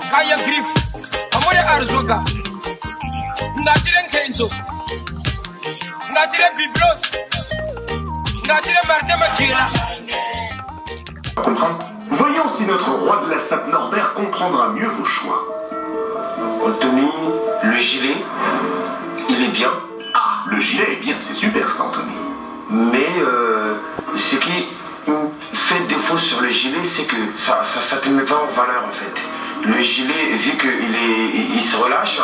Kaya Griff, Amore Arzoga, Natilen Kenzo, Natilen Biblos, Natilen Martin Matira. Comprendre. Voyons si notre roi de la sape Norbert comprendra mieux vos choix. Anthony, le gilet, il est bien. Ah, le gilet est bien, c'est super ça, Anthony. Mais ce qui fait défaut sur le gilet, c'est que ça te met pas en valeur en fait. Le gilet, vu qu'il se relâche,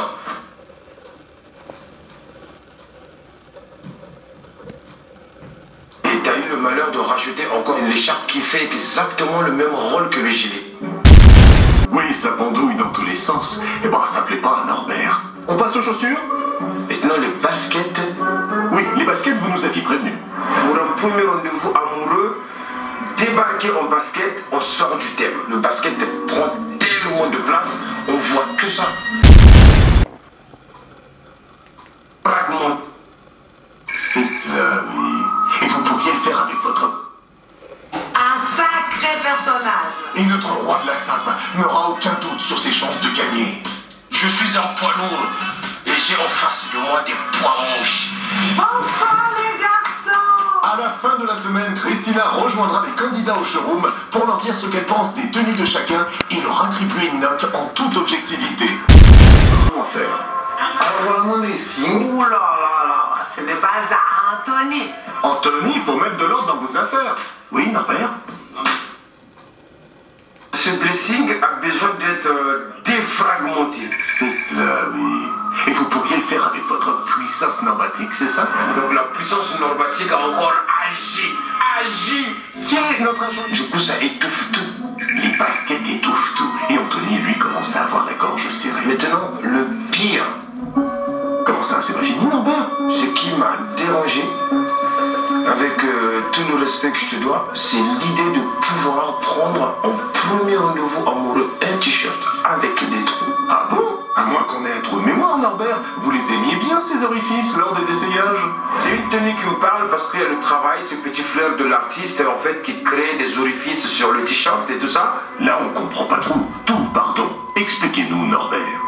et tu as eu le malheur de rajouter encore une écharpe qui fait exactement le même rôle que le gilet. Oui, ça pendouille dans tous les sens. Eh ben, ça plaît pas à Norbert. On passe aux chaussures? Maintenant, les baskets. Oui, les baskets, vous nous aviez prévenus. Pour un premier rendez-vous amoureux, débarquer en basket, on sort du thème. Le basket prend tellement de place, on voit que ça. Fragment. C'est cela, oui. Et vous pourriez le faire avec votre... Un sacré personnage. Et notre roi de la sape n'aura aucun doute sur ses chances de gagner. Je suis un poids lourd et j'ai en face de moi des poids manches. Bonsoir les garçons. À la fin de la semaine, Christina rejoindra les candidats au showroom pour leur dire ce qu'elle pense des tenues de chacun et leur attribuer une note en toute objectivité. Comment faire? Alors voilà mon ici. Ouh là là là, c'est le bazar, Anthony. Anthony, il faut mettre de l'ordre dans vos affaires. Oui, Norbert? Ce dressing a besoin d'être défragmenté. C'est cela, oui. Et vous pourriez le faire avec votre puissance normatique, c'est ça? Donc la puissance normatique a encore agi. Tiens, notre agent. Du coup, ça étouffe tout. Les baskets étouffent tout. Et Anthony, lui, commence à avoir la gorge serrée. Maintenant, le pire, Comment ça, c'est pas fini, Norbert? ce qui m'a dérangé, avec tout le respect que je te dois, c'est l'idée de pouvoir prendre en premier rendez-vous amoureux un t-shirt avec des trous. Ah bon? À moins qu'on ait un trou de mémoire, Norbert. Vous les aimiez bien, ces orifices, lors des essayages? C'est une tenue qui me parle parce qu'il y a le travail, ce petit flair de l'artiste en fait qui crée des orifices sur le t-shirt et tout ça. Là, on comprend pas trop. Tout, pardon. Expliquez-nous, Norbert.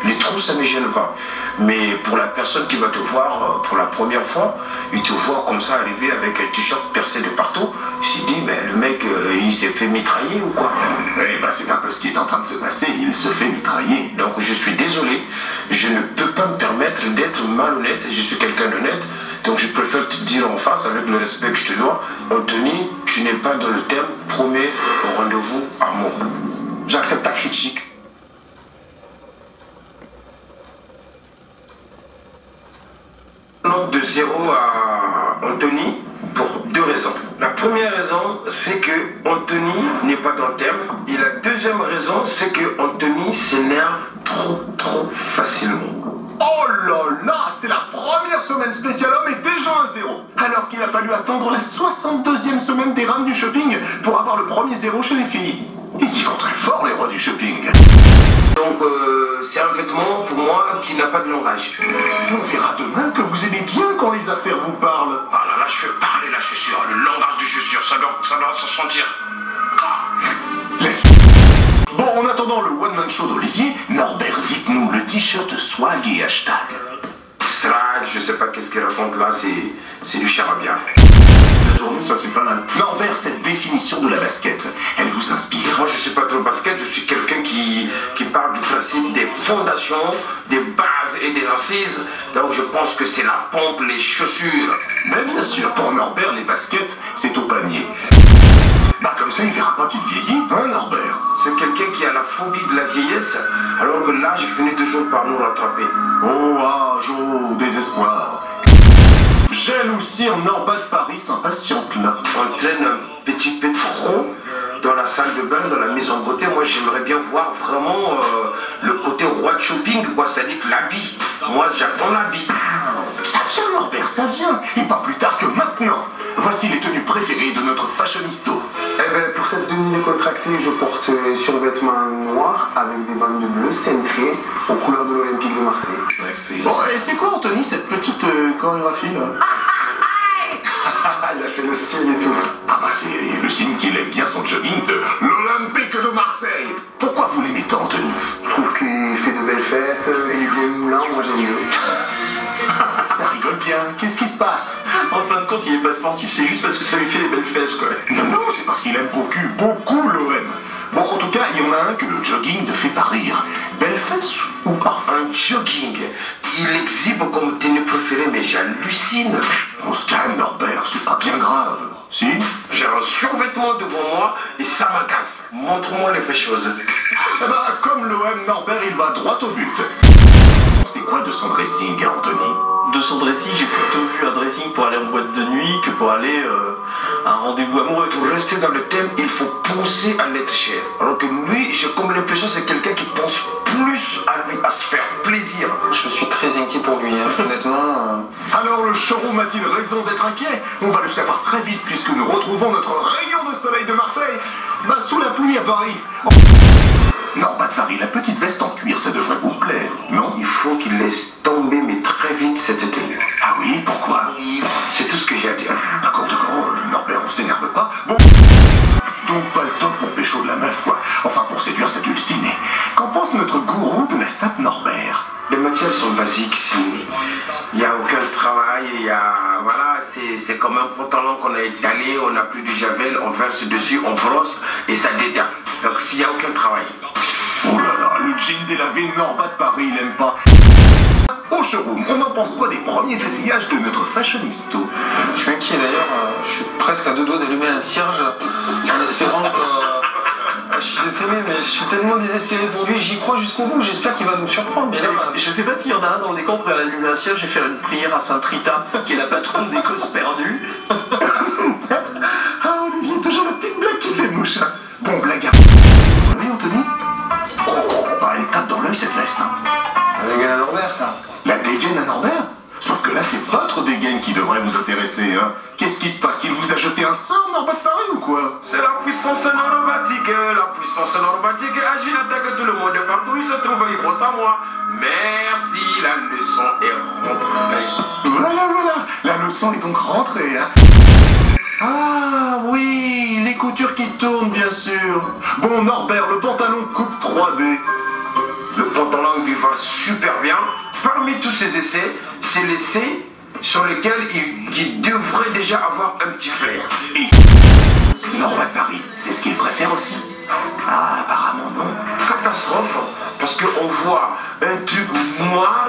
Les trous, ça ne me gêne pas. Mais pour la personne qui va te voir pour la première fois, il te voit comme ça arriver avec un t-shirt percé de partout. Il s'est dit, mais le mec, il s'est fait mitrailler ou quoi? Eh ben, c'est un peu ce qui est en train de se passer. Il se fait mitrailler. Donc je suis désolé, je ne peux pas me permettre d'être malhonnête, je suis quelqu'un d'honnête, donc je préfère te dire en face avec le respect que je te dois, Anthony, tu n'es pas dans le thème premier rendez-vous amoureux. J'accepte ta critique. Note de 0 à Anthony pour deux raisons. La première raison, c'est que Anthony n'est pas dans le thème. Et la deuxième raison, c'est que Anthony s'énerve trop facilement. Oh là là, c'est la première semaine spéciale homme et déjà un 0. Alors qu'il a fallu attendre la 62e semaine des runs du shopping pour avoir le premier 0 chez les filles. Ils y font très fort, les rois du shopping. Donc c'est un vêtement pour moi qui n'a pas de langage. On verra demain que vous aimez bien quand les affaires vous parlent. Ah là là, je fais parler la chaussure, le langage du chaussure, ça doit se sentir. Laisse. Bon, en attendant le one-man show d'Olivier, Norbert, dites-nous le t-shirt swag et hashtag. Swag, je sais pas qu'est-ce qu'il raconte là, c'est du charabia. Ça c'est pas mal. Norbert, cette définition de la basket, elle vous inspire? Moi je suis pas trop basket, je suis quelqu'un qui parle du principe des fondations, des bases et des assises. Donc je pense que c'est la pompe, les chaussures. Mais bien sûr, pour Norbert, les baskets, c'est au panier. Bah comme ça, il verra pas qu'il vieillit, hein Norbert? C'est quelqu'un qui a la phobie de la vieillesse, alors que l'âge finit toujours par nous rattraper. Oh âge, oh désespoir. Jalousie en Norbat de Paris s'impatiente là. On traîne un petit peu trop dans la salle de bain, dans la mise en beauté. Moi j'aimerais bien voir vraiment le côté roi de shopping, quoi, c'est-à-dire l'habit. Moi j'attends l'habit. Ça vient Norbert, ça vient. Et pas plus tard que maintenant. Voici les tenues préférées de notre fashionisto. Eh ben, pour cette tenue décontractée, je porte un survêtement noir avec des bandes bleues cintrées aux couleurs de l'Olympique de Marseille. Bon, et c'est quoi Anthony, cette petite chorégraphie là? Il a fait le signe et tout. Ah bah c'est le signe qu'il aime bien son jogging de l'Olympique de Marseille. Pourquoi vous l'aimez tant Anthony? Alex, il est bien moulin, moi j'aime mieux. Ça rigole bien, qu'est-ce qui se passe? En fin de compte, il est pas sportif, c'est juste parce que ça lui fait des belles fesses, quoi. Non, c'est parce qu'il aime beaucoup l'OM. Bon, en tout cas, il y en a un que le jogging ne fait pas rire. Belle fesse ou pas? Un jogging, il exhibe comme tenue préférée, mais j'hallucine. On se calme, Norbert, c'est pas bien grave. Si? J'ai un survêtement devant moi et ça m'agace. Montre-moi les vraies choses. Eh ben, comme l'OM, Norbert, il va droit au but. C'est quoi de son dressing, Anthony? De son dressing, j'ai plutôt vu un dressing pour aller en boîte de nuit que pour aller à un rendez-vous amoureux. Pour rester dans le thème, il faut penser à l'être cher. Alors que lui, j'ai comme l'impression que c'est quelqu'un qui pense plus à lui, à se faire plaisir. Je suis très inquiet pour lui, hein. Honnêtement. Alors le showroom a-t-il raison d'être inquiet? On va le savoir très vite puisque nous retrouvons notre rayon de soleil de Marseille. Bah, sous la pluie à Paris. Non, pas de Paris, la petite veste en cuir, ça devrait vous plaire, non? Il faut qu'il laisse tomber, mais très vite, cette tenue. Ah oui, pourquoi? C'est tout ce que j'ai à dire. D'accord, Norbert, on s'énerve pas. Bon, donc pas le temps pour pécho de la meuf, quoi. Enfin, pour séduire sa dulcinée. Qu'en pense notre gourou de la sape, Norbert? Les matières sont basiques ici. Il n'y a aucun travail, il y a... Voilà, c'est comme un pantalon qu'on a étalé, on n'a plus du javel, on verse dessus, on brosse et ça déteint. Donc s'il n'y a aucun travail. Oh là là, le jean délavé Norba de Paris, il aime pas. Au showroom, on en pense quoi des premiers essayages de notre fashionisto? Je suis inquiet d'ailleurs, je suis presque à deux doigts d'allumer un cierge en espérant que... Je suis désolé, mais je suis tellement désespéré pour lui, j'y crois jusqu'au bout, j'espère qu'il va nous surprendre. Mais là, Je sais pas s'il y en a un dans le décor pour allumer un ciel, je vais faire une prière à Sainte Rita, qui est la patronne des causes perdues. Ah, Olivier, toujours la petite blague qui fait mouche. Hein. Bon, blague à... Oui, Anthony? Oh, bah elle tape dans l'œil cette veste. Hein. La dégaine à Norbert, ça. La dégaine à Norbert? Sauf que là, c'est votre dégaine qui devrait vous intéresser, hein. Qu'est-ce qui se passe? Il vous a jeté un sort, Norba de Paris, ou quoi? C'est la puissance normatique agit l'attaque tout le monde partout, il se trouve, il pense à moi. Merci, la leçon est rentrée. Voilà, la leçon est donc rentrée, hein. Ah oui, les coutures qui tournent, bien sûr. Bon, Norbert, le pantalon coupe 3D. Le pantalon lui va super bien. Parmi tous ces essais, c'est l'essai sur lequel il devrait déjà avoir un petit flair. Et Norba de Paris, c'est ce qu'il préfère aussi? Ah, apparemment non. Catastrophe, parce qu'on voit un truc noir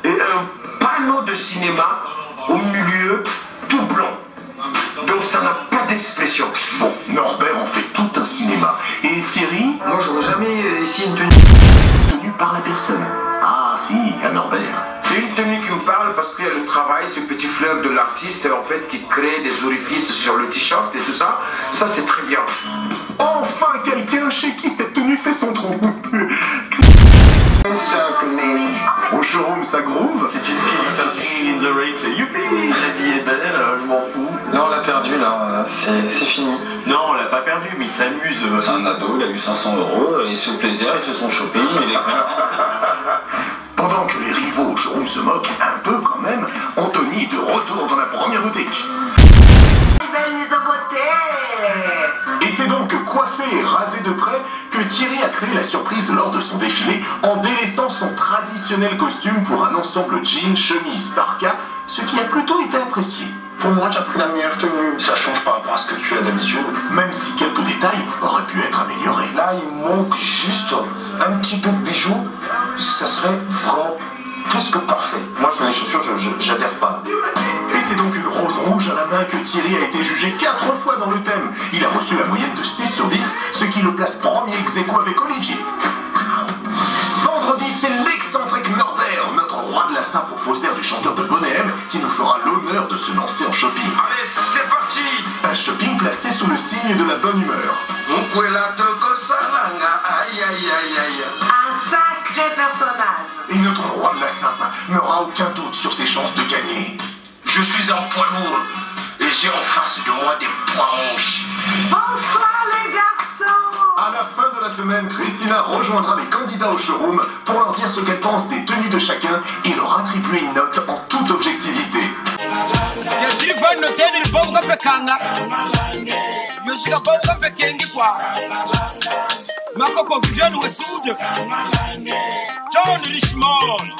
et un panneau de cinéma au milieu tout blanc. Donc ça n'a pas d'expression. Bon, Norbert en fait tout un cinéma. Et Thierry? moi j'aurais jamais essayé une tenue. Tenue par la personne. Ah si, à Norbert. C'est une tenue qui me parle parce qu'il y a le travail, ce petit fleur de l'artiste en fait qui crée des orifices sur le t-shirt et tout ça. Ça c'est très bien. Enfin quelqu'un chez qui cette tenue fait son trou. Au showroom, ça groove. C'est une qui dit faire Swinging in the Rain, c'est youpi, la vie est belle, je m'en fous. Là on l'a perdu, là, c'est fini. Non, on l'a pas perdu, mais il s'amuse. C'est un ado, il a eu 500 €, il se fait plaisir, il fait son shopping, il est... Pendant que les rivaux au showroom se moquent un peu quand même, Anthony est de retour dans la première boutique. Belle mise en beauté. Et c'est donc coiffé et rasé de près que Thierry a créé la surprise lors de son défilé en délaissant son traditionnel costume pour un ensemble jean, chemise, parka, ce qui a plutôt été apprécié. Pour moi, tu as pris la meilleure tenue. Ça change par rapport à ce que tu as d'habitude. Même si quelques détails auraient pu être améliorés. Là il manque juste un petit peu de bijoux, ça serait vraiment plus que parfait. Moi, sur les chaussures, j'adhère pas. Et c'est donc une rose rouge à la main que Thierry a été jugé 4 fois dans le thème. Il a reçu la moyenne de 6 sur 10, ce qui le place premier ex-aequo avec Olivier. Vendredi, c'est l'excentrique Norbert, notre roi de la sape au faussaire du chanteur de Bonnet M, qui nous fera l'honneur de se lancer en shopping. Allez, c'est parti. Un shopping placé sous le signe de la bonne humeur. Un sacré personnage. Et notre roi de la sape n'aura aucun doute sur ses chances de gagner. Je suis un poids lourd et j'ai en face de moi des poids hanches. Bonsoir les garçons. À la fin de la semaine, Christina rejoindra les candidats au showroom pour leur dire ce qu'elle pense des tenues de chacun et leur attribuer une note en toute objectivité. Makoko Vivian Westwood. Richmond.